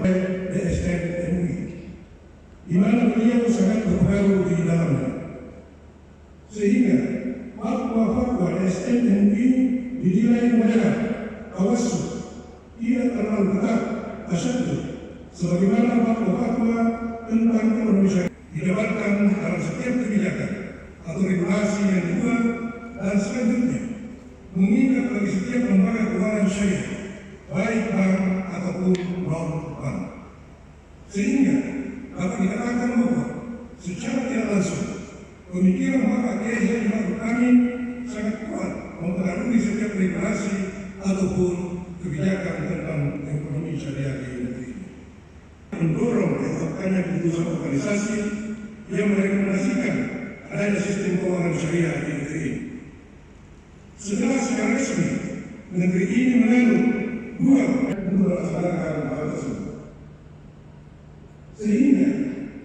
DSN MUI, di mana beliau sangat berpengaruh di dalamnya, sehingga fatwa-fatwa DSN MUI dinilai moderat, tawassut, tidak terlalu ketat, asyaddu, sebagaimana fatwa-fatwa tentang ekonomi syariah didebatkan dalam setiap kebijakan atau regulasi yang dibuat, dan selanjutnya mengikat bagi setiap lembaga keuangan syariah, baik bank ataupun non-bank, sehingga dapat dikatakan bahwa secara tidak langsung pemikiran Bapak Kiai Haji Ma'ruf Amin sangat kuat mempengaruhi setiap regulasi ataupun kebijakan tentang ekonomi syariah di negeri ini. Mendorong ditetapkannya keputusan organisasi yang merekomendasikan adanya sistem keuangan syariah di negeri ini. Secara resmi, negeri ini menganut dua melaksanakan hal tersebut, sehingga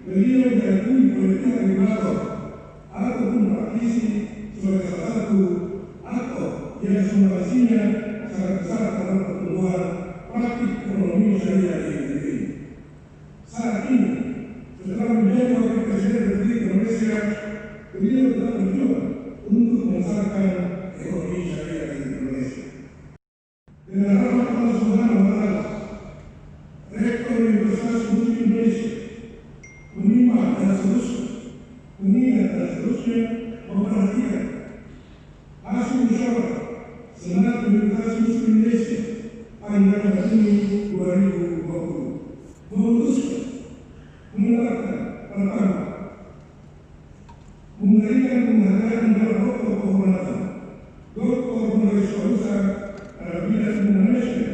beliau diakui oleh pihak regulator ataupun praktisi sebagai salah satu aktor yang sumbernya sangat besar dalam pertumbuhan praktik ekonomi syariah di negeri ini. Saat ini, setelah menjadi wakil presiden Republik Indonesia, beliau telah berjuang untuk membesarkan ekonomi syariah di Indonesia. Dengan rahmat Allah Subhanahu wa Ta'ala, Rektor Universitas Muslim Indonesia, Unima dan seterusnya, Unia dan seterusnya memperhatikan hasil musyawarah Senat Universitas Muslim Indonesia anggaran Juni 2020 memutuskan menetapkan pertama, memberikan penghargaan kepada Doktor Kehormatan Dr. Honoris Causa bidang Indonesia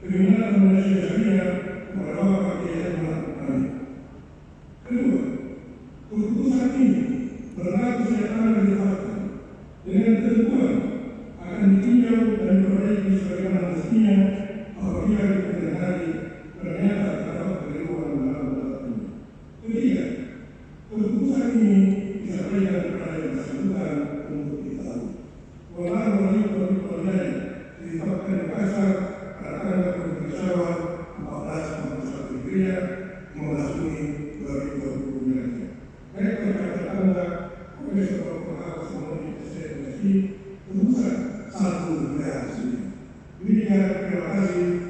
Kriminal Malaysia Syariah kepada Bapak Kiai Haji Ma'ruf Amin. Kedua, keputusan ini berlaku sejak tanggal ditetapkan dengan ketentuan akan ditinjau dan diperbaiki sebagaimana mestinya apabila di kemudian hari ternyata terdapat keliruan dalam penetapan ini. Ketiga, keputusan ini disampaikan kepada yang bersangkutan untuk diketahui. Walau ditetapkan di pasar pada tanggal 23 Syawal 1441 Hijriah 15 Juni 2020. Rektor Jakarta Tangga Profesor Dr. Abbas Mohoni SMSI keputusan 1 Juli. Demikian, terima kasih.